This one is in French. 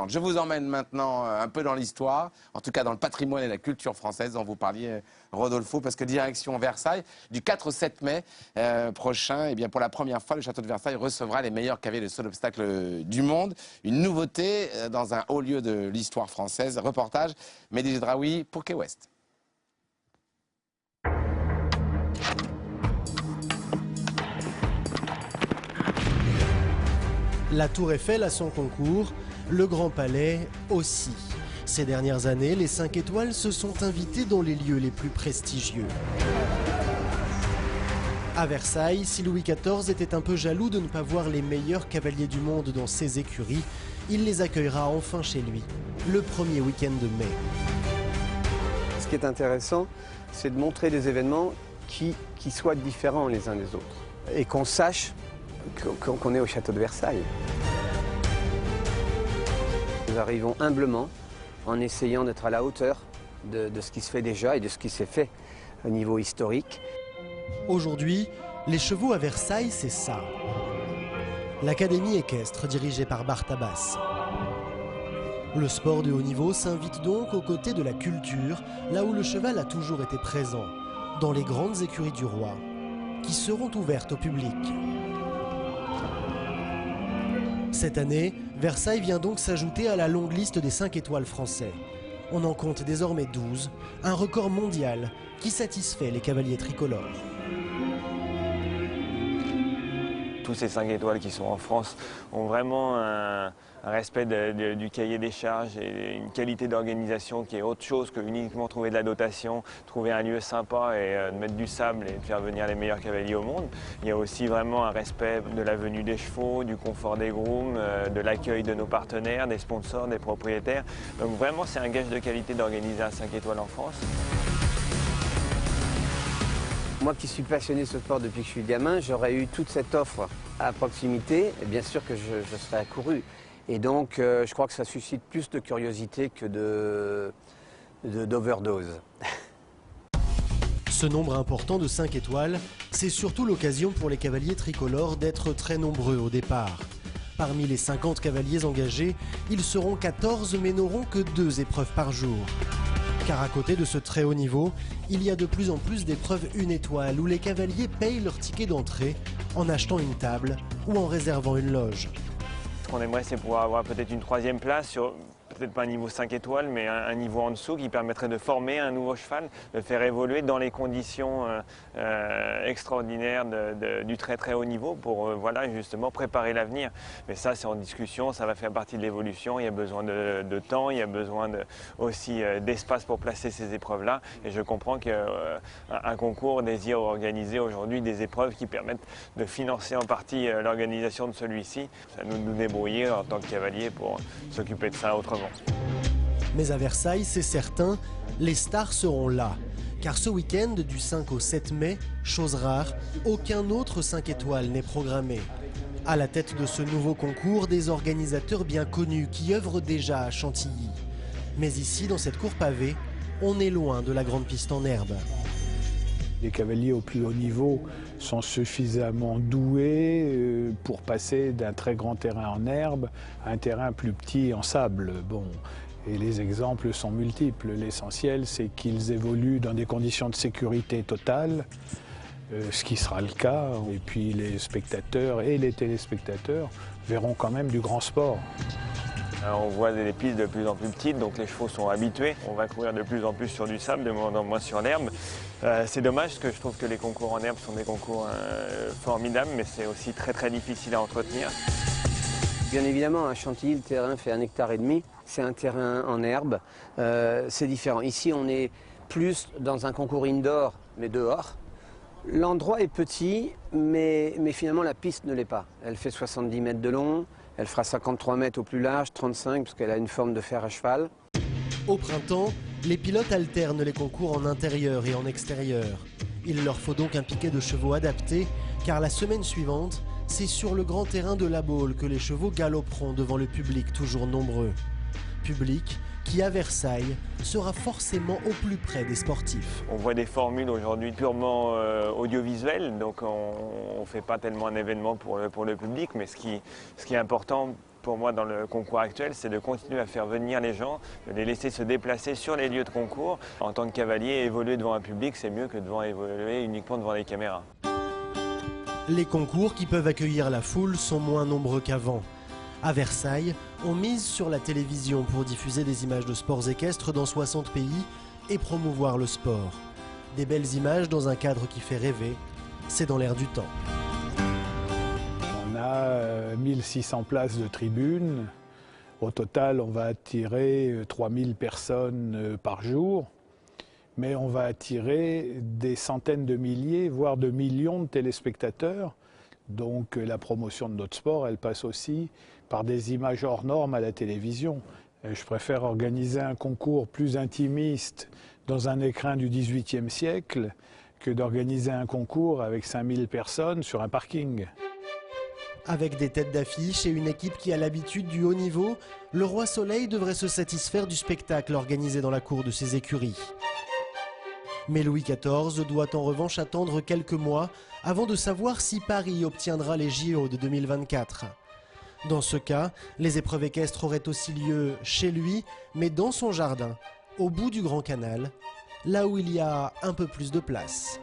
passionnante. Je vous emmène maintenant un peu dans l'histoire, en tout cas dans le patrimoine et la culture française dont vous parliez, Rodolfo, parce que direction Versailles, du 4 au 7 mai prochain, et bien pour la première fois, le château de Versailles recevra les meilleurs cavaliers de saut d'obstacle du monde. Une nouveauté dans un haut lieu de l'histoire française. Reportage, Mehdi Gedraoui pour Key West. La Tour Eiffel a son concours, le Grand Palais aussi. Ces dernières années, les 5 étoiles se sont invités dans les lieux les plus prestigieux. À Versailles, si Louis XIV était un peu jaloux de ne pas voir les meilleurs cavaliers du monde dans ses écuries, il les accueillera enfin chez lui, le premier week-end de mai. Ce qui est intéressant, c'est de montrer des événements qui soient différents les uns des autres et qu'on sache qu'on est au château de Versailles. Nous arrivons humblement en essayant d'être à la hauteur de ce qui se fait déjà et de ce qui s'est fait au niveau historique. Aujourd'hui, les chevaux à Versailles, c'est ça. L'Académie équestre dirigée par Bart Abbas. Le sport de haut niveau s'invite donc aux côtés de la culture, là où le cheval a toujours été présent, dans les grandes écuries du roi, qui seront ouvertes au public. Cette année, Versailles vient donc s'ajouter à la longue liste des 5 étoiles français. On en compte désormais 12, un record mondial qui satisfait les cavaliers tricolores. Tous ces 5 étoiles qui sont en France ont vraiment un respect du cahier des charges et une qualité d'organisation qui est autre chose que uniquement trouver de la dotation, trouver un lieu sympa et de mettre du sable et de faire venir les meilleurs cavaliers au monde. Il y a aussi vraiment un respect de la venue des chevaux, du confort des grooms, de l'accueil de nos partenaires, des sponsors, des propriétaires. Donc vraiment c'est un gage de qualité d'organiser un 5 étoiles en France. Moi qui suis passionné de ce sport depuis que je suis gamin, j'aurais eu toute cette offre à proximité, et bien sûr que je serais accouru. Et donc je crois que ça suscite plus de curiosité que d'overdose. Ce nombre important de 5 étoiles, c'est surtout l'occasion pour les cavaliers tricolores d'être très nombreux au départ. Parmi les 50 cavaliers engagés, ils seront 14 mais n'auront que 2 épreuves par jour. Car à côté de ce très haut niveau, il y a de plus en plus d'épreuves 1 étoile où les cavaliers payent leur ticket d'entrée en achetant une table ou en réservant une loge. Ce qu'on aimerait, c'est pouvoir avoir peut-être une 3e place sur peut-être pas un niveau 5 étoiles, mais un niveau en dessous qui permettrait de former un nouveau cheval, de faire évoluer dans les conditions extraordinaires du très très haut niveau pour voilà, justement préparer l'avenir. Mais ça, c'est en discussion, ça va faire partie de l'évolution, il y a besoin de temps, il y a besoin aussi d'espace pour placer ces épreuves-là. Et je comprends qu'un concours désire organiser aujourd'hui des épreuves qui permettent de financer en partie l'organisation de celui-ci. Ça nous débrouiller en tant que cavalier pour s'occuper de ça autrement. Mais à Versailles, c'est certain, les stars seront là. Car ce week-end, du 5 au 7 mai, chose rare, aucun autre 5 étoiles n'est programmé. À la tête de ce nouveau concours, des organisateurs bien connus qui œuvrent déjà à Chantilly. Mais ici, dans cette cour pavée, on est loin de la grande piste en herbe. Les cavaliers au plus haut niveau sont suffisamment doués pour passer d'un très grand terrain en herbe à un terrain plus petit en sable. Bon, et les exemples sont multiples. L'essentiel, c'est qu'ils évoluent dans des conditions de sécurité totale, ce qui sera le cas. Et puis les spectateurs et les téléspectateurs verront quand même du grand sport. On voit des pistes de plus en plus petites, donc les chevaux sont habitués. On va courir de plus en plus sur du sable, de moins en moins sur l'herbe. C'est dommage parce que je trouve que les concours en herbe sont des concours formidables, mais c'est aussi très très difficile à entretenir. Bien évidemment, à Chantilly, le terrain fait 1,5 hectare. C'est un terrain en herbe. C'est différent. Ici, on est plus dans un concours indoor, mais dehors. L'endroit est petit, mais finalement, la piste ne l'est pas. Elle fait 70 mètres de long. Elle fera 53 mètres au plus large, 35 parce qu'elle a une forme de fer à cheval. Au printemps, les pilotes alternent les concours en intérieur et en extérieur. Il leur faut donc un piquet de chevaux adapté, car la semaine suivante, c'est sur le grand terrain de La Baule que les chevaux galoperont devant le public toujours nombreux. Public qui, à Versailles, sera forcément au plus près des sportifs. On voit des formules aujourd'hui purement audiovisuelles, donc on ne fait pas tellement un événement pour le public, mais ce qui est important pour moi dans le concours actuel, c'est de continuer à faire venir les gens, de les laisser se déplacer sur les lieux de concours. En tant que cavalier, évoluer devant un public, c'est mieux que évoluer uniquement devant des caméras. Les concours qui peuvent accueillir la foule sont moins nombreux qu'avant. À Versailles, on mise sur la télévision pour diffuser des images de sports équestres dans 60 pays et promouvoir le sport. Des belles images dans un cadre qui fait rêver, c'est dans l'air du temps. On a 1600 places de tribunes. Au total, on va attirer 3000 personnes par jour. Mais on va attirer des centaines de milliers, voire de millions de téléspectateurs. Donc la promotion de notre sport, elle passe aussi par des images hors normes à la télévision. Je préfère organiser un concours plus intimiste dans un écrin du XVIIIe siècle que d'organiser un concours avec 5000 personnes sur un parking. Avec des têtes d'affiche et une équipe qui a l'habitude du haut niveau, le Roi Soleil devrait se satisfaire du spectacle organisé dans la cour de ses écuries. Mais Louis XIV doit en revanche attendre quelques mois avant de savoir si Paris obtiendra les JO de 2024. Dans ce cas, les épreuves équestres auraient aussi lieu chez lui, mais dans son jardin, au bout du Grand Canal, là où il y a un peu plus de place.